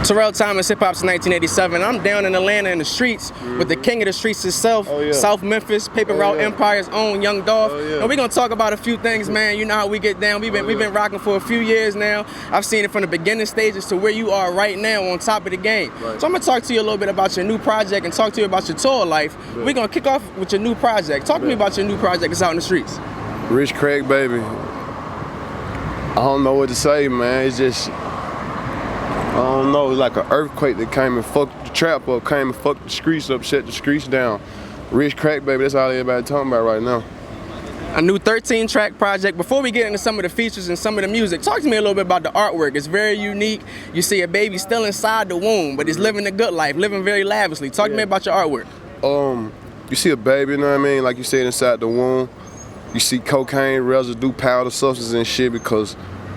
Terrell Thomas, Hip Hop's 1987. I'm down in Atlanta in the streets with the king of the streets himself, South Memphis, Paper Route Empire's own Young Dolph. And we're gonna talk about a few things, man. You know how we get down. We've been rocking for a few years now. I've seen it from the beginning stages to where you are right now on top of the game. So I'm gonna talk to you a little bit about your new project and talk to you about your tour life. We're gonna kick off with your new project. Talk to me about your new project that's out in the streets. Rich Crack, baby. I don't know what to say, man. It's just, I don't know, it's like an earthquake that came and fucked the trap up, came and fucked the streets up, shut the streets down. Rich Crack, baby, that's all everybody talking about right now. A new 13-track project. Before we get into some of the features and some of the music, talk to me a little bit about the artwork. It's very unique. You see a baby still inside the womb, but he's living a good life, living very lavishly. Talk to me about your artwork. You see a baby, you know what I mean, like you said, inside the womb. You see cocaine, residue, powder, substances and shit because,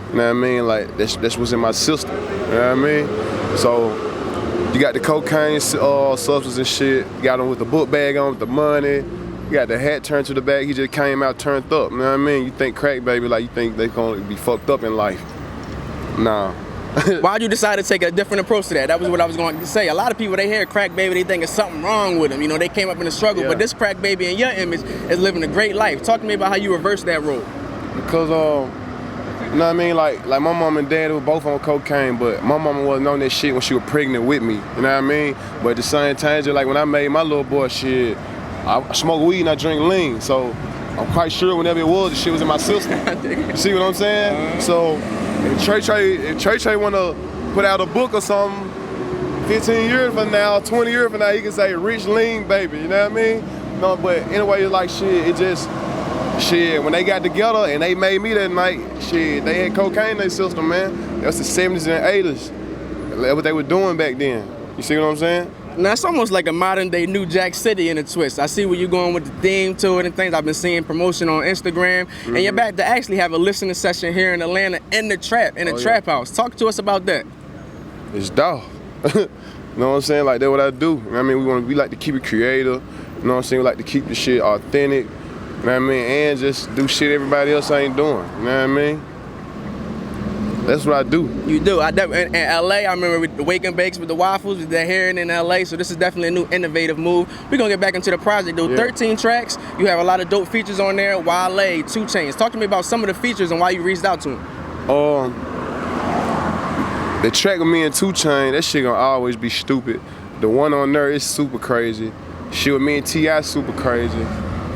you know what I mean, like that's what's in my system, you know what I mean? So you got the cocaine, substance and shit, you got him with the book bag on, with the money, you got the hat turned to the back, he just came out turned up, you know what I mean? You think crack baby, like you think they gonna be fucked up in life. Nah. Why'd you decide to take a different approach to that? That was what I was going to say. A lot of people, they hear crack baby, they think there's something wrong with them. You know, they came up in a struggle, but this crack baby in your image is living a great life. Talk to me about how you reversed that role. Because, you know what I mean? Like my mom and dad were both on cocaine, but my mama wasn't on that shit when she was pregnant with me. You know what I mean? But at the same time, just like when I made my little boy shit, I smoke weed and I drink lean. So I'm quite sure whenever it was, the shit was in my system. You see what I'm saying? So if Trey wanna put out a book or something, 15 years from now, 20 years from now, he can say rich lean baby, you know what I mean? No, but anyway, it's like shit, it just, shit, when they got together and they made me that night, shit, they had cocaine in their system, man. That was the 70s and 80s. That's what they were doing back then. You see what I'm saying? Now, it's almost like a modern-day New Jack City in a twist. I see where you're going with the theme to it and things. I've been seeing promotion on Instagram. And you're back to actually have a listening session here in Atlanta in the trap, trap house. Talk to us about that. It's Dolph. You know what I'm saying? Like, that's what I do. You know what I mean? We like to keep it creative. You know what I'm saying? We like to keep the shit authentic. You know what I mean? And just do shit everybody else ain't doing. You know what I mean? That's what I do. You do. In LA, I remember with the Wake and Bakes with the waffles, they're hearing in LA, so this is definitely a new innovative move. We're gonna get back into the project though. 13 tracks, you have a lot of dope features on there, Wale, 2 Chainz. Talk to me about some of the features and why you reached out to him. The track with me and 2 Chainz, that shit gonna always be stupid. The one on there is super crazy. Shit with me and T.I. super crazy.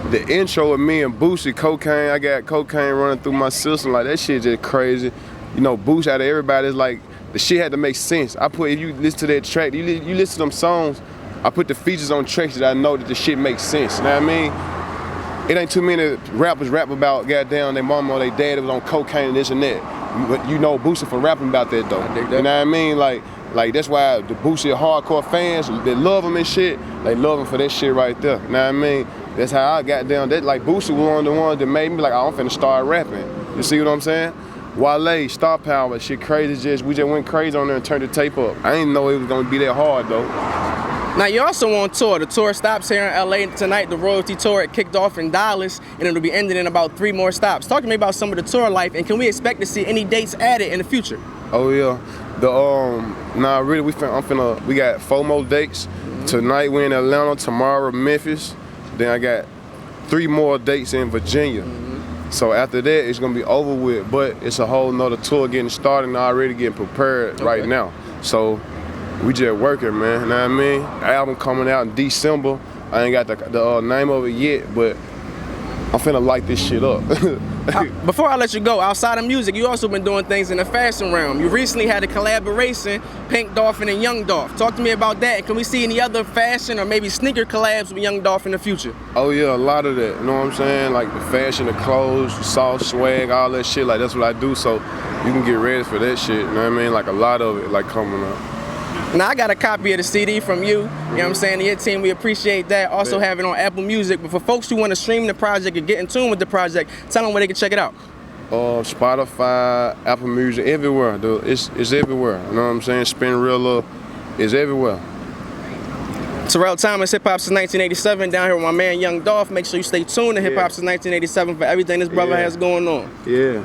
The intro with me and Boosie, cocaine, I got cocaine running through my system, like that shit just crazy. You know, Boost out of everybody is like, the shit had to make sense. If you listen to that track, you listen to them songs, I put the features on tracks that I know that the shit makes sense, you know what I mean? It ain't too many rappers rap about goddamn their mama or their dad was on cocaine and this and that. But you know Boosie for rapping about that though. You know what I mean? Like that's why the Boosie hardcore fans, they love him and shit, they love him for that shit right there, you know what I mean? That's how I got down, that like Boosie was one of the ones that made me like, I'm finna start rapping. You see what I'm saying? Wale, Star Power, shit crazy, we just went crazy on there and turned the tape up. I didn't know it was gonna be that hard though. Now you're also on tour. The tour stops here in LA tonight. The Royalty Tour, it kicked off in Dallas and it'll be ending in about 3 more stops. Talk to me about some of the tour life and can we expect to see any dates added in the future? Oh yeah, nah really we got 4 more dates. Tonight we're in Atlanta, tomorrow Memphis, then I got 3 more dates in Virginia. So after that, it's gonna be over with, but it's a whole nother tour getting started and already getting prepared right now. So we just working, man, you know what I mean? Album coming out in December. I ain't got the name of it yet, but I'm finna light this shit up. Before I let you go, outside of music, you also been doing things in the fashion realm. You recently had a collaboration, Dolphin and Young Dolph. Talk to me about that. Can we see any other fashion or maybe sneaker collabs with Young Dolph in the future? Oh yeah, a lot of that, you know what I'm saying? Like the fashion, the clothes, the sauce, swag, all that shit, like that's what I do, so you can get ready for that shit, you know what I mean? Like a lot of it, like coming up. Now I got a copy of the CD from you, you know what I'm saying, your team, we appreciate that. Also have it on Apple Music, but for folks who want to stream the project and get in tune with the project, tell them where they can check it out. Spotify, Apple Music, everywhere, dude. It's everywhere, you know what I'm saying? Spinrilla is everywhere. Terrell Thomas, Hip Hop since 1987, down here with my man Young Dolph. Make sure you stay tuned to Hip Hop since 1987 for everything this brother has going on. Yeah.